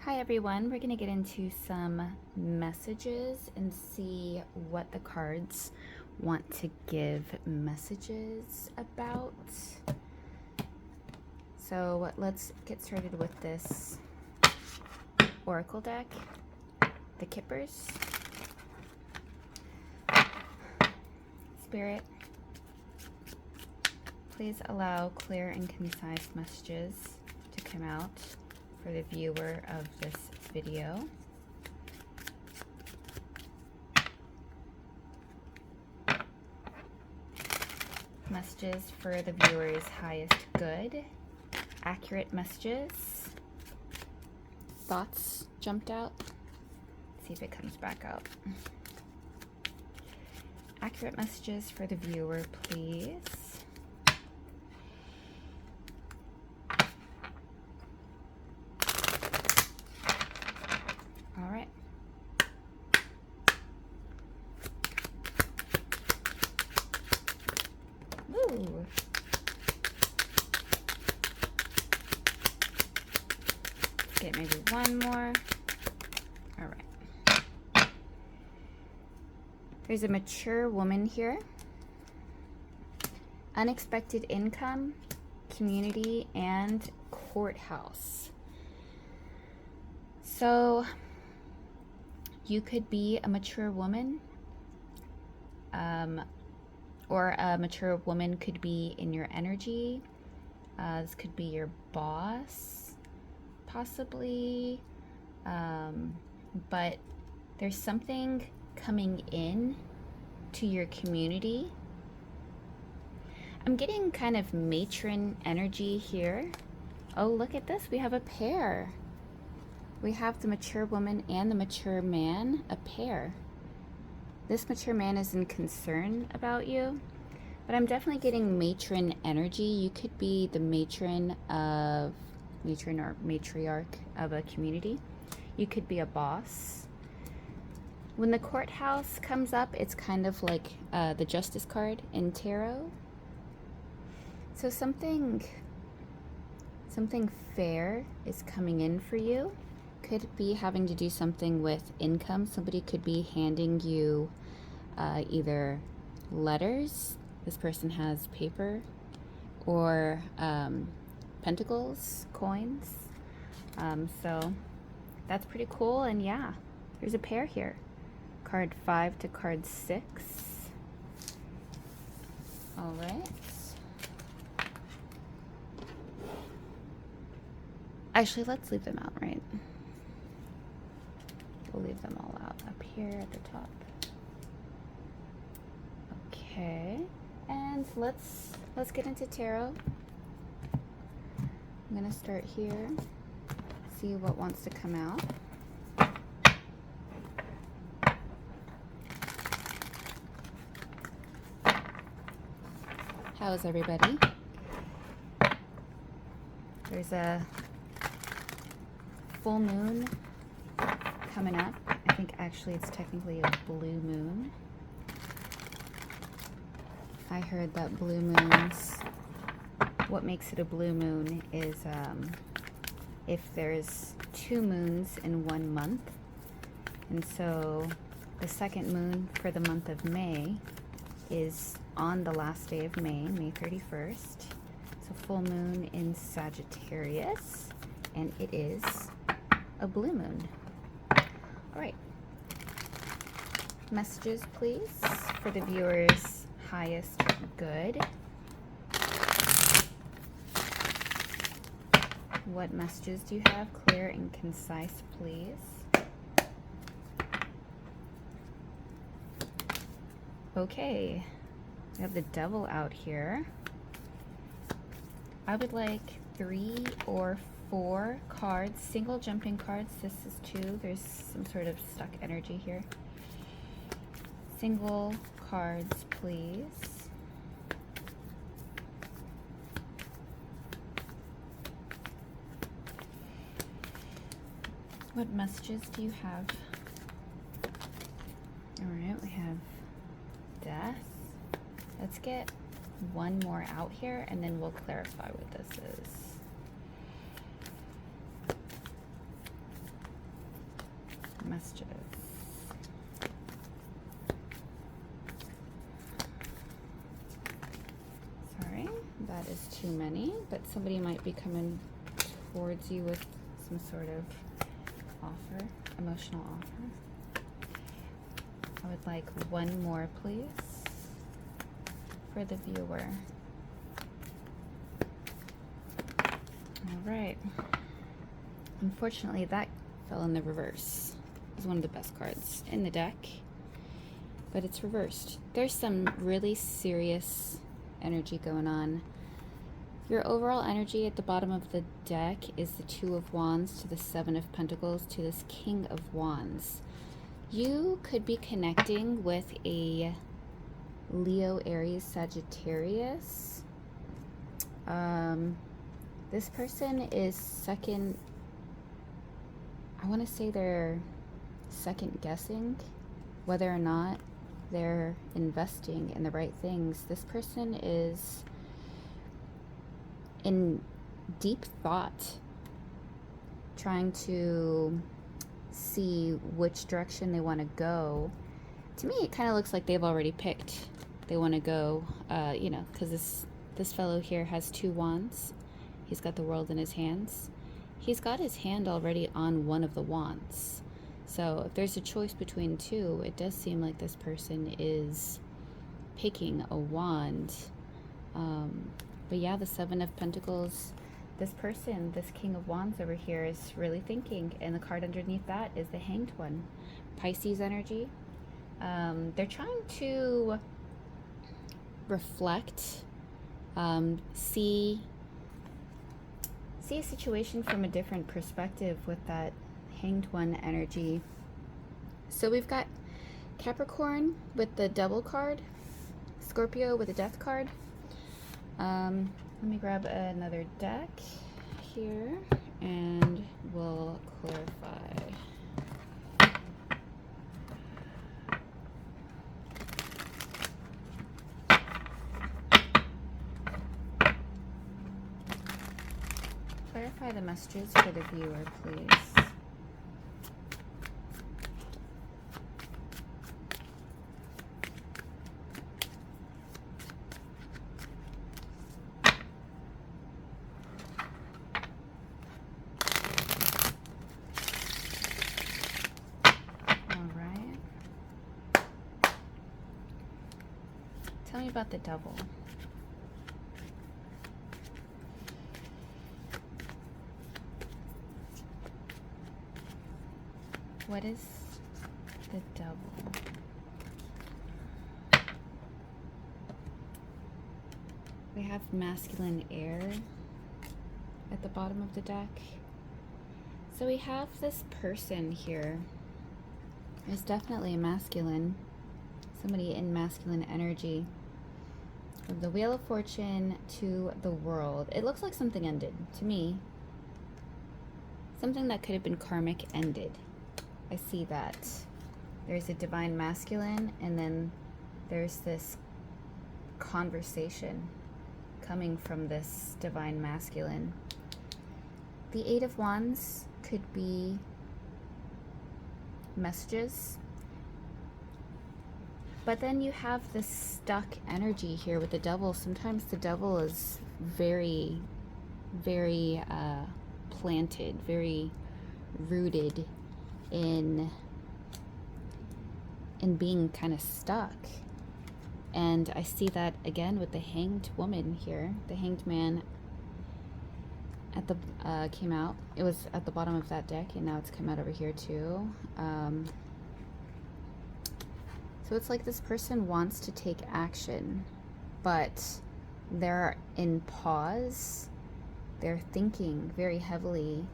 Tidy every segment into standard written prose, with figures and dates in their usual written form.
Hi everyone, we're going to get into some messages and see what the cards want to give messages about. So let's get started with this oracle deck, the Kippers. Spirit, please allow clear and concise messages to come out for the viewer of this video. Messages for the viewer's highest good. Accurate messages. Thoughts jumped out. Let's see if it comes back out. Accurate messages for the viewer, please. All right. Ooh. Let's get maybe one more. All right. There's a mature woman here. Unexpected income, community, and courthouse. So you could be a mature woman, or a mature woman could be in your energy. This could be your boss, possibly, but there's something coming in to your community. I'm getting kind of matron energy here. Oh, look at this. We have a pair. We have the mature woman and the mature man, a pair. This mature man is in concern about you, but I'm definitely getting matron energy. You could be the matron or matriarch of a community. You could be a boss. When the courthouse comes up, it's kind of like the justice card in tarot. So something fair is coming in for you. Could be having to do something with income. Somebody could be handing you either letters. This person has paper, or pentacles, coins. So that's pretty cool. And yeah, there's a pair here. Card 5 to card 6. All right. Actually, let's leave them out, right? We'll leave them all out up here at the top. Okay, and let's get into tarot. I'm gonna start here, see what wants to come out. How's everybody? There's a full moon coming up. I think actually it's technically a blue moon. I heard that blue moons, what makes it a blue moon is if there's 2 moons in 1 month. And so the second moon for the month of May is on the last day of May, May 31st. So full moon in Sagittarius, and it is a blue moon. All right. Messages, please, for the viewer's highest good. What messages do you have? Clear and concise, please. Okay. We have the devil out here. I would like 3 or 4 cards, single jumping cards. This is 2. There's some sort of stuck energy here. Single cards, please. What messages do you have? All right, we have death. Let's get one more out here and then we'll clarify what this is. messages. Sorry, that is too many, but somebody might be coming towards you with some sort of offer, emotional offer. I would like one more, please, for the viewer. All right. Unfortunately, that fell in the reverse. It's one of the best cards in the deck, but it's reversed. There's some really serious energy going on. Your overall energy at the bottom of the deck is the Two of Wands to the Seven of Pentacles to this King of Wands. You could be connecting with a Leo, Aries, Sagittarius. This person is second, I want to say they're second guessing whether or not they're investing in the right things. This person is in deep thought, trying to see which direction they want to go. To me, it kind of looks like they've already picked. They want to go, you know, because this fellow here has two wands. He's got the world in his hands. He's got his hand already on one of the wands. So if there's a choice between two, it does seem like this person is picking a wand. But yeah, the Seven of Pentacles, this person, this King of Wands over here is really thinking. And the card underneath that is the Hanged One. Pisces energy. They're trying to reflect, see a situation from a different perspective with that Hanged One energy. So we've got Capricorn with the Devil card, Scorpio with the Death card. Let me grab another deck here and we'll clarify. Clarify the messages for the viewer, please. All right. Tell me about the Devil. What is the Devil? We have masculine air at the bottom of the deck. So we have this person here. There's definitely a masculine, somebody in masculine energy. From the Wheel of Fortune to the World. It looks like something ended to me. Something that could have been karmic ended. I see that. There's a divine masculine, and then there's this conversation coming from this divine masculine. The Eight of Wands could be messages. But then you have this stuck energy here with the Devil. Sometimes the Devil is very, very planted, very rooted in being kind of stuck. And I see that again with the Hanged Woman here. The Hanged Man at the came out. It was at the bottom of that deck, and now it's come out over here too. So it's like this person wants to take action, but they're in pause. They're thinking very heavily.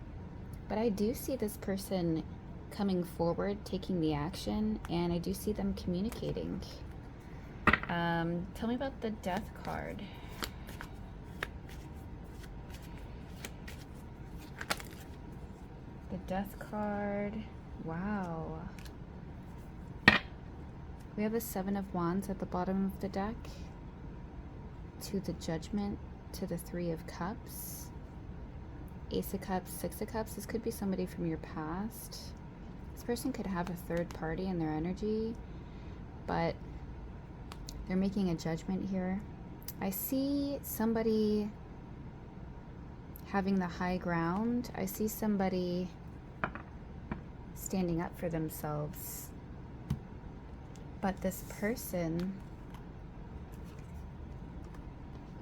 But I do see this person coming forward, taking the action, and I do see them communicating. Tell me about the Death card. The Death card. Wow. We have the Seven of Wands at the bottom of the deck, to the Judgment, to the Three of Cups, Ace of Cups, Six of Cups. This could be somebody from your past. This person could have a third party in their energy, but they're making a judgment here. I see somebody having the high ground. I see somebody standing up for themselves. But this person,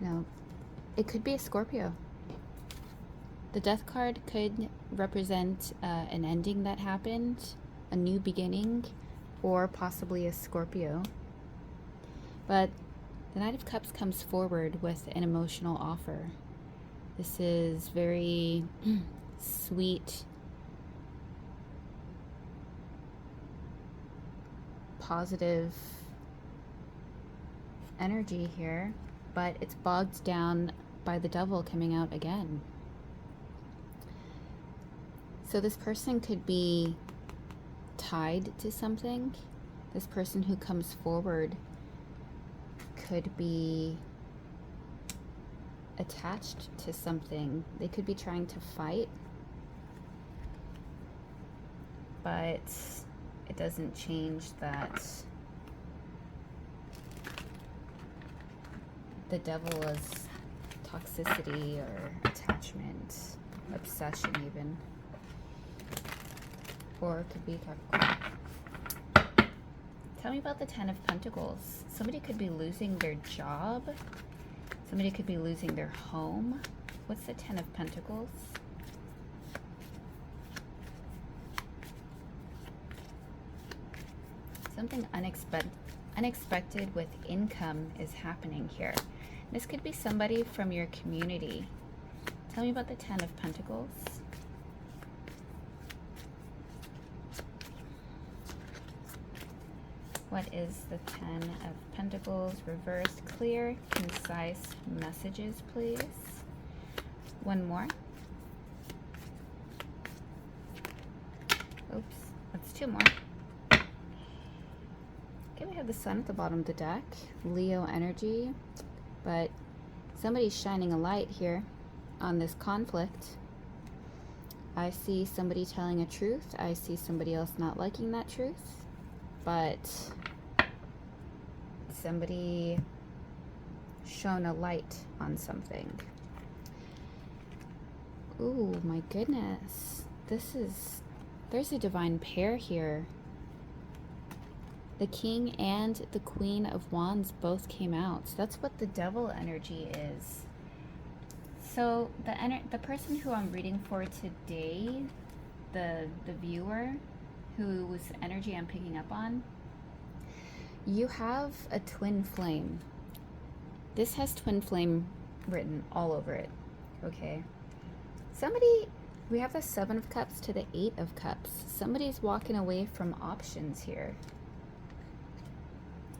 no, it could be a Scorpio. The Death card could represent an ending that happened, a new beginning, or possibly a Scorpio. But the Knight of Cups comes forward with an emotional offer. This is very sweet, positive energy here, but it's bogged down by the Devil coming out again. So this person could be tied to something. This person who comes forward could be attached to something. They could be trying to fight, but it doesn't change that the Devil is toxicity or attachment, obsession even. Or it could be Capricorn. Tell me about the Ten of Pentacles. Somebody could be losing their job. Somebody could be losing their home. What's the Ten of Pentacles? Something unexpected with income is happening here. This could be somebody from your community. Tell me about the Ten of Pentacles. What is the Ten of Pentacles? Reversed, clear, concise messages, please. One more. Oops, that's two more. Okay, we have the Sun at the bottom of the deck. Leo energy, but somebody's shining a light here on this conflict. I see somebody telling a truth. I see somebody else not liking that truth. But somebody shone a light on something. Ooh, my goodness. There's a divine pair here. The King and the Queen of Wands both came out. So that's what the Devil energy is. So the person who I'm reading for today, the viewer, whose energy I'm picking up on, you have a twin flame. This has twin flame written all over it, okay? We have the Seven of Cups to the Eight of Cups. Somebody's walking away from options here.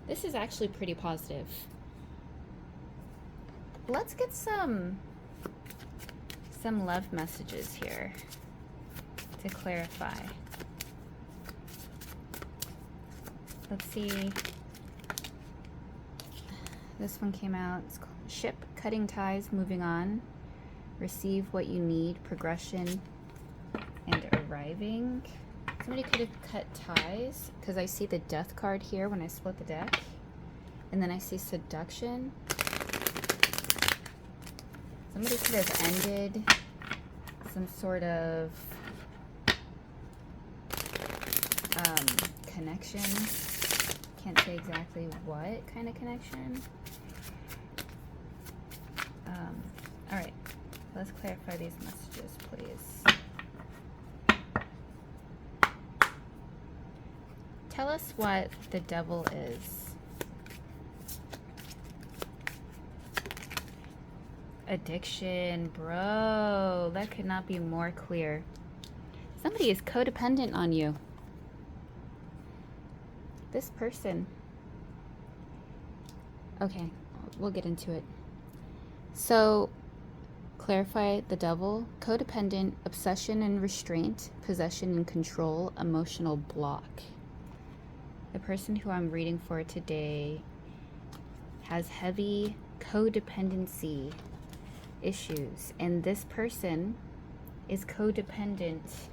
This is actually pretty positive. Let's get some love messages here to clarify. Let's see. This one came out. It's called Ship, Cutting Ties, Moving On. Receive what you need, progression, and arriving. Somebody could have cut ties, because I see the Death card here when I split the deck. And then I see seduction. Somebody could have ended some sort of connection. Can't say exactly what kind of connection. All right, let's clarify these messages, please. Tell us what the Devil is. Addiction, bro. That could not be more clear. Somebody is codependent on you. This person. Okay, we'll get into it. So, clarify the Devil. Codependent, obsession and restraint, possession and control, emotional block. The person who I'm reading for today has heavy codependency issues, and this person is codependent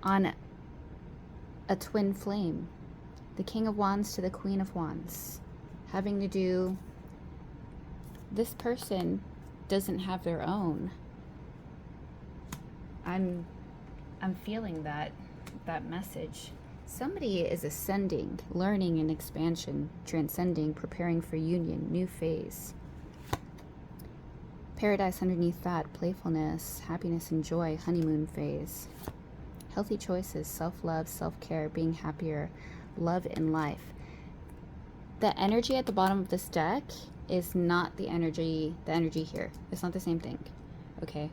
on a twin flame. The King of Wands to the Queen of Wands. Having to do, this person doesn't have their own. I'm feeling that message. Somebody is ascending, learning and expansion, transcending, preparing for union, new phase. Paradise underneath that, playfulness, happiness and joy, honeymoon phase. Healthy choices, self-love, self-care, being happier, love in life. The energy at the bottom of this deck is not the energy here. It's not the same thing, okay?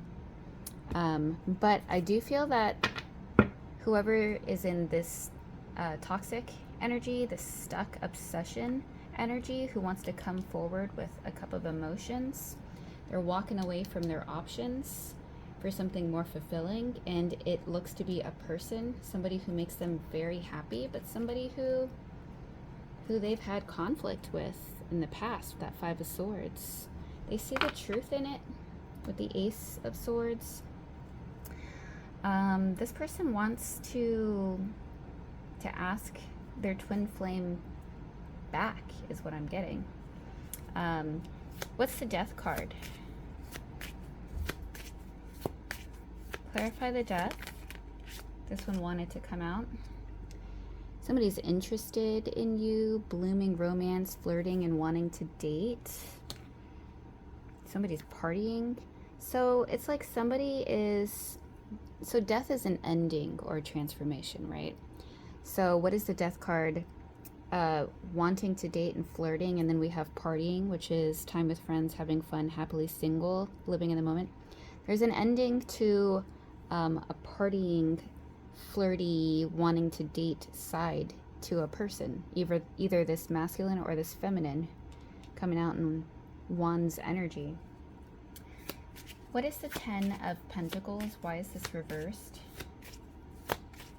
But I do feel that whoever is in this toxic energy, this stuck obsession energy, who wants to come forward with a cup of emotions, they're walking away from their options for something more fulfilling, and it looks to be a person, somebody who makes them very happy, but somebody who they've had conflict with in the past, that Five of Swords. They see the truth in it with the Ace of Swords. This person wants to ask their twin flame back, is what I'm getting. What's the Death card? Clarify the Death. This one wanted to come out. Somebody's interested in you, blooming romance, flirting, and wanting to date. Somebody's partying. So it's like somebody is... So death is an ending or a transformation, right? So what is the Death card? Wanting to date and flirting, and then we have partying, which is time with friends, having fun, happily single, living in the moment. There's an ending to a partying, flirty, wanting to date side to a person, either this masculine or this feminine coming out in Wands energy. What is the Ten of Pentacles? Why is this reversed?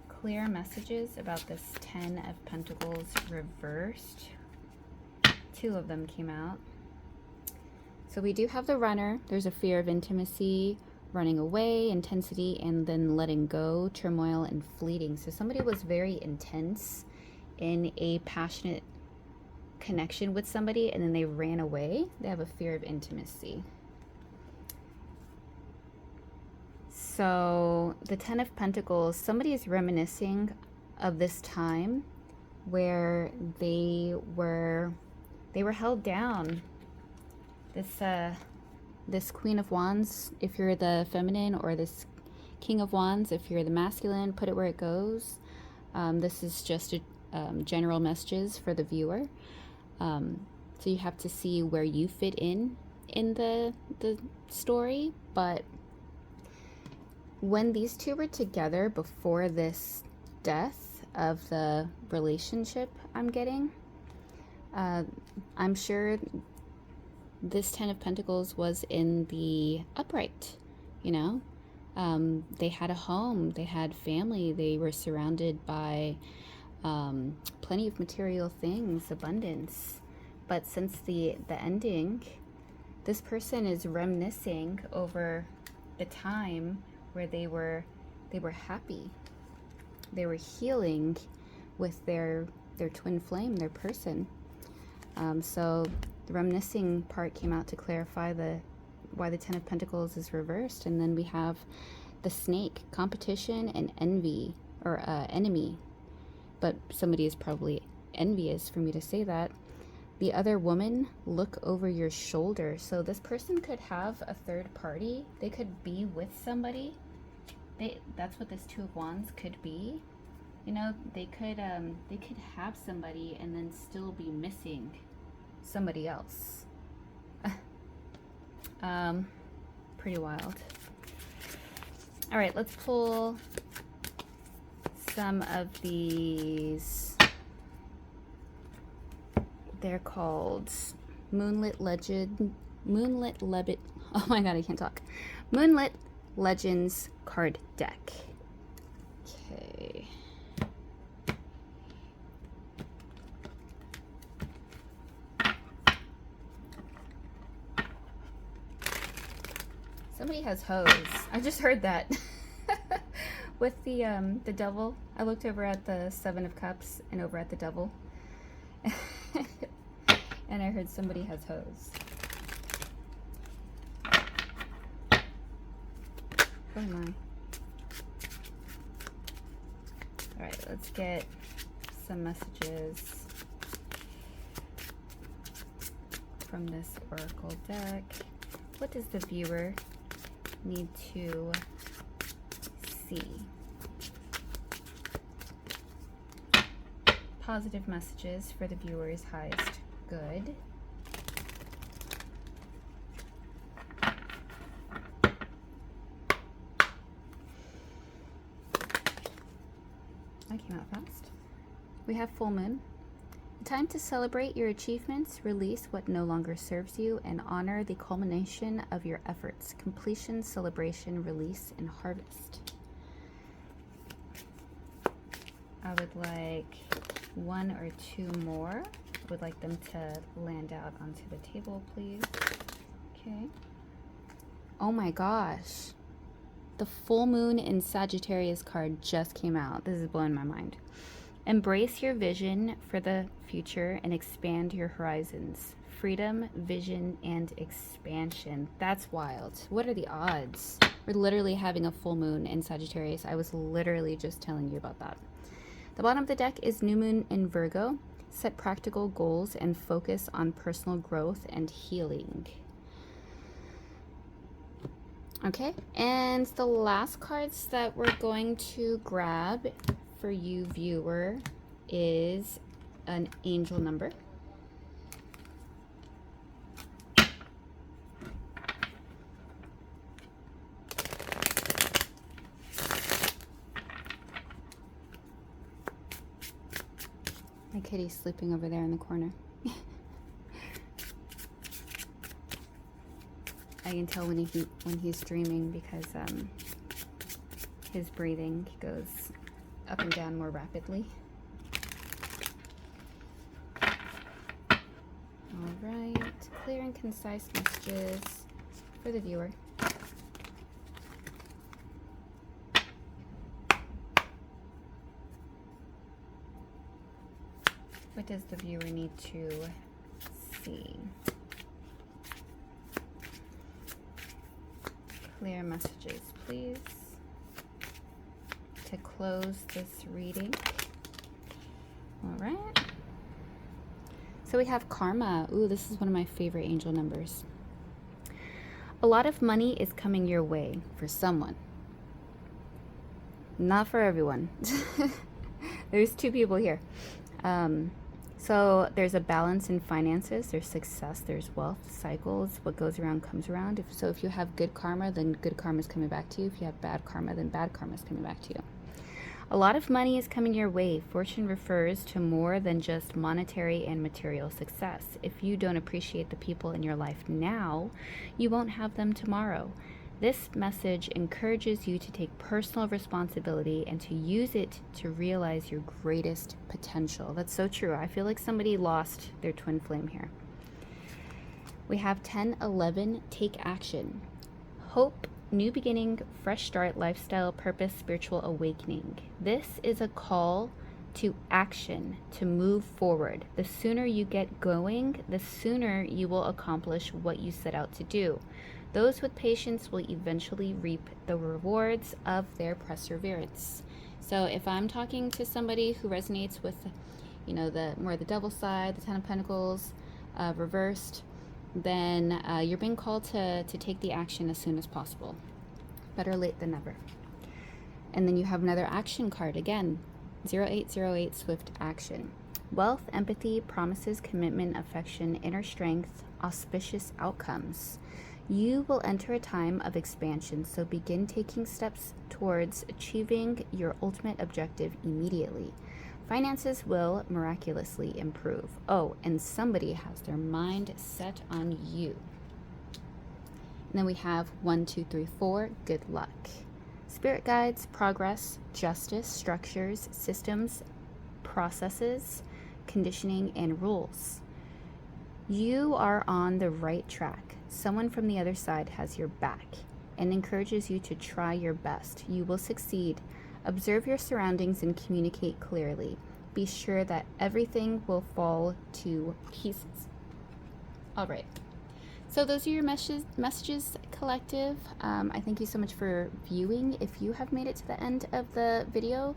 Clear messages about this Ten of Pentacles reversed. Two of them came out. So we do have the Runner. There's a fear of intimacy, running away, intensity, and then letting go, turmoil, and fleeting. So somebody was very intense in a passionate connection with somebody, and then they ran away. They have a fear of intimacy. So the Ten of Pentacles, somebody is reminiscing of this time where they were held down. This Queen of Wands, if you're the feminine, or this King of Wands, if you're the masculine, put it where it goes. This is just a, general messages for the viewer. So you have to see where you fit in the story. But when these two were together before this death of the relationship, I'm getting, I'm sure this Ten of Pentacles was in the upright, you know. They had a home, they had family, they were surrounded by plenty of material things, abundance. But since the ending, this person is reminiscing over the time where they were happy. They were healing with their twin flame, their person. So the reminiscing part came out to clarify why the Ten of Pentacles is reversed. And then we have the Snake, competition and envy, or enemy. But somebody is probably envious for me to say that. The other woman, look over your shoulder. So this person could have a third party. They could be with somebody. That's what this Two of Wands could be. You know, they could have somebody and then still be missing somebody else. Pretty wild. All right, let's pull some of these. They're called Moonlit Legend. Oh my god, I can't talk. Moonlit Legends card deck. Okay. Somebody has hose. I just heard that. With the devil, I looked over at the Seven of Cups and over at the devil. And I heard somebody has hose. Where am I? Alright, let's get some messages from this oracle deck. What does the viewer need to see? Positive messages for the viewer's highest good. That came out fast. We have full moon. Time to celebrate your achievements, release what no longer serves you, and honor the culmination of your efforts. Completion, celebration, release, and harvest. I would like one or two more. I would like them to land out onto the table, please. Okay. Oh my gosh. The full moon in Sagittarius card just came out. This is blowing my mind. Embrace your vision for the future and expand your horizons. Freedom, vision, and expansion. That's wild. What are the odds? We're literally having a full moon in Sagittarius. I was literally just telling you about that. The bottom of the deck is new moon in Virgo. Set practical goals and focus on personal growth and healing. Okay, and the last cards that we're going to grab for you, viewer, is an angel number. My kitty's sleeping over there in the corner. I can tell when he's dreaming because his breathing goes up and down more rapidly. All right, clear and concise messages for the viewer. What does the viewer need to see? Clear messages, please, to close this reading. All right. So we have karma. Ooh, this is one of my favorite angel numbers. A lot of money is coming your way for someone. Not for everyone. There's two people here. So there's a balance in finances, there's success, there's wealth, cycles, what goes around comes around. If you have good karma, then good karma is coming back to you. If you have bad karma, then bad karma is coming back to you. A lot of money is coming your way. Fortune refers to more than just monetary and material success. If you don't appreciate the people in your life now, you won't have them tomorrow. This message encourages you to take personal responsibility and to use it to realize your greatest potential. That's so true. I feel like somebody lost their twin flame here. We have 10-11, take action. Hope, new beginning, fresh start, lifestyle, purpose, spiritual awakening. This is a call to action, to move forward. The sooner you get going, the sooner you will accomplish what you set out to do. Those with patience will eventually reap the rewards of their perseverance. So if I'm talking to somebody who resonates with, the more the devil side, the Ten of Pentacles, reversed, then you're being called to take the action as soon as possible. Better late than never. And then you have another action card again, 0808, swift action. Wealth, empathy, promises, commitment, affection, inner strength, auspicious outcomes. You will enter a time of expansion, so begin taking steps towards achieving your ultimate objective immediately. Finances will miraculously improve. Oh, and somebody has their mind set on you. And then we have 1, 2, 3, 4, good luck. Spirit guides, progress, justice, structures, systems, processes, conditioning, and rules. You are on the right track. Someone from the other side has your back and encourages you to try your best. You will succeed. Observe your surroundings and communicate clearly. Be sure that everything will fall to pieces. All right. So those are your messages, collective. I thank you so much for viewing. If you have made it to the end of the video,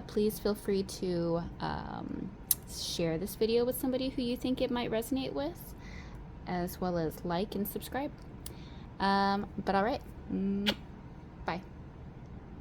please feel free to share this video with somebody who you think it might resonate with, as well as like and subscribe. But all right, bye.